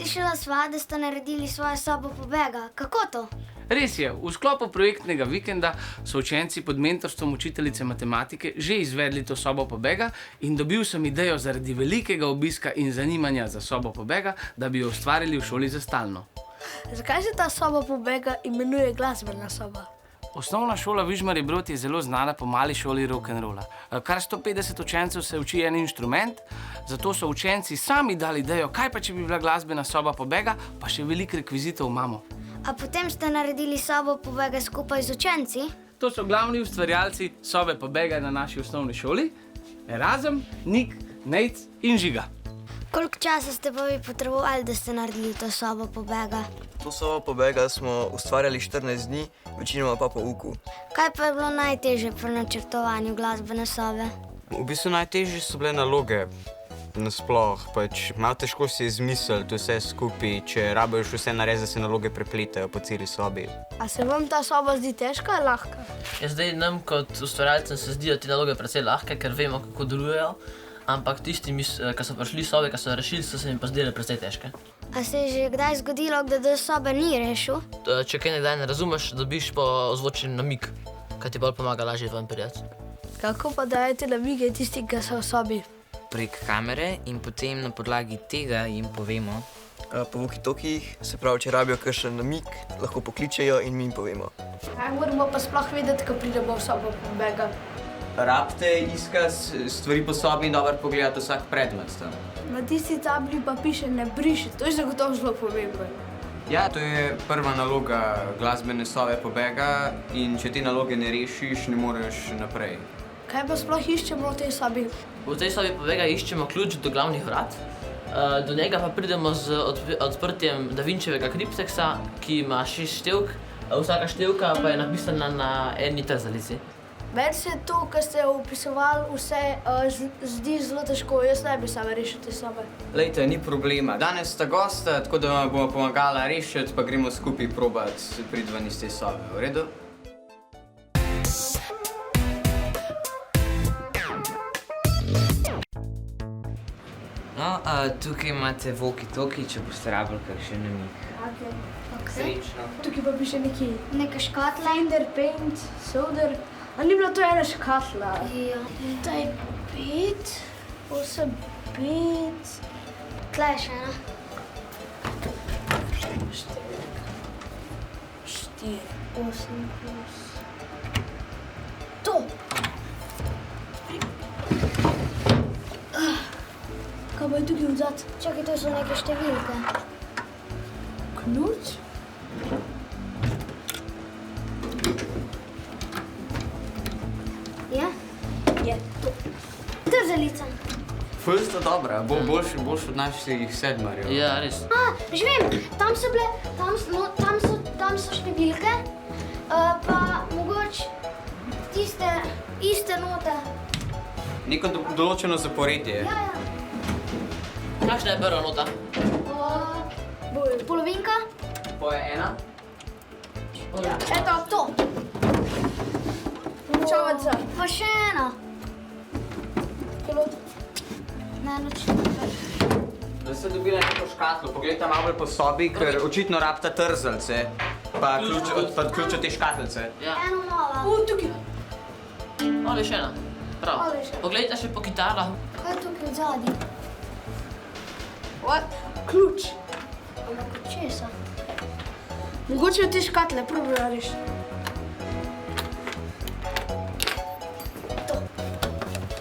Slišala sva, da ste naredili svojo sobo pobega. Kako to? Res je, v sklopu projektnega vikenda so učenci pod mentorstvom učiteljice matematike že izvedli to sobo pobega in dobil sem idejo zaradi velikega obiska in zanimanja za sobo pobega, da bi jo ustvarili v šoli za stalno. Zakaj se ta soba pobega imenuje glasbena soba? Osnovna šola Vižmarje Brod je zelo znana po mali šoli rock'n'rolla. Kar 150 učencev se uči en inštrument, zato so učenci sami dali idejo, kaj pa če bi bila glasbena soba pobega, pa še veliko rekvizitov imamo. A potem ste naredili sobo pobega skupaj z učenci? To so glavni ustvarjalci sobe pobega na naši osnovni šoli: Erazem, Nik, Nejc in Žiga. Koliko časa ste pa vi potrebovali, da ste naredili to sobo pobega? To sobo pobega smo ustvarjali 14 dni, večinoma pa po pouku. Kaj pa je bilo najtežje pri načrtovanju glasbene sobe? V bistvu najtežje so bile naloge. Nasploh, malo težko si izmisliti vse skupaj, če rabiš vse narediti, da se naloge prepletajo po celi sobi. A se vam ta soba zdi težka ali lahka? Ja, zdaj nam kot ustvarjalcem se zdijo te naloge precej lahke, ker vemo, kako delujejo, ampak tistim, ki so prišli sobe, ki so rešili, so se mi pa zdele precej težke. A se je že kdaj zgodilo, da do sobe ni rešil? Če kaj nekdaj ne razumeš, dobiš pa ozvočen namig, kaj ti bolj pomaga lažje ven priti. Kako pa dajete namige tistim, ki so v sobi? Prek kamere in potem na podlagi tega jim povemo. Po walkie-talkijih, se pravi, če rabijo kakšen namig, lahko pokličejo in mi jim povemo. Kaj moramo pa sploh vedeti, ko pridemo v sobo pobega? Rabite iskati stvari po sobi in dobro pogledati vsak predmet tam. Na tisti tabli pa piše ne briši, to je zagotovo zelo pomembno. Ja, to je prva naloga glasbene sobe pobega in če te naloge ne rešiš, ne moreš naprej. Kaj pa sploh iščemo v tej sobi? V tej sobi pobega iščemo ključ do glavnih vrat, do njega pa pridemo z odprtjem Da Vinčevega kripteksa, ki ima 6 števk, vsaka števka pa je napisana na eni trzalici. Meni se to, kar ste opisovali vse, zdi zelo težko, jaz ne bi sama rešil te sobe. Lejte, ni problema. Danes sta gosta, tako da vam bomo pomagala rešiti, pa gremo skupaj probati priti ven iz te sobe. V redu? No, tukaj imate walkie-talkie, če boste rabili kakšen namig. Srečno. Tukaj pa piše neki Neka škatla? Finder, paint, solder. A ni bila to ena škatla? Ja. To je 5, 8, 5. Tle je še ena. 4, 8 plus. To! Kaj pa je tukaj odzad? Čakaj, to so neke številke. Ključ? Ja? Je to. Trzalica. Ful sta dobra, boljš od naših sedmarjev. Ja, res. Že vem, tam so bile, tam so številke, pa mogoče tiste iste note. Neko določeno zaporedje. Ja. Kakšna je prva nota? Polovinka. Po je 1. Eto, to. Čovaca. Pa še ena. Ne, noč ne veš. Da ste dobila neko škatlo, pogledajte malo bolj po sobi, ker očitno rabita trzalce, pa ključ od te škatlice. Ja. Eno nova. Tukaj. Ali še ena. Prav. Ali še ena. Poglejte še po kitarah. Kaj je tukaj odzadnji? Ključ. Ampak od česa? Mogoče od te škatle, probaj rešiti.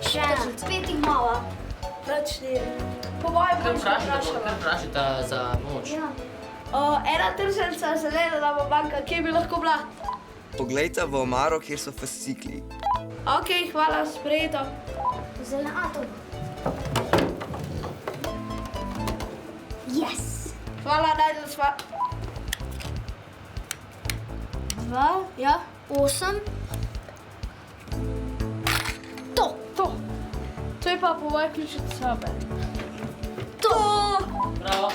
Še ena. Spet jih mala. Več 4. Po mojem Kar bom še vprašajte za pomoč. Ja. Ena trzalca zelena nama manjka, kje bi lahko bila? Poglejte v omaro, kjer so fascikli. Ok, hvala, sprejeto. Zelena, to. Yes. Hvala, najdel sva. 2, ja. 8. To. To je pa po mojem ključ od sobe. To. Bravo.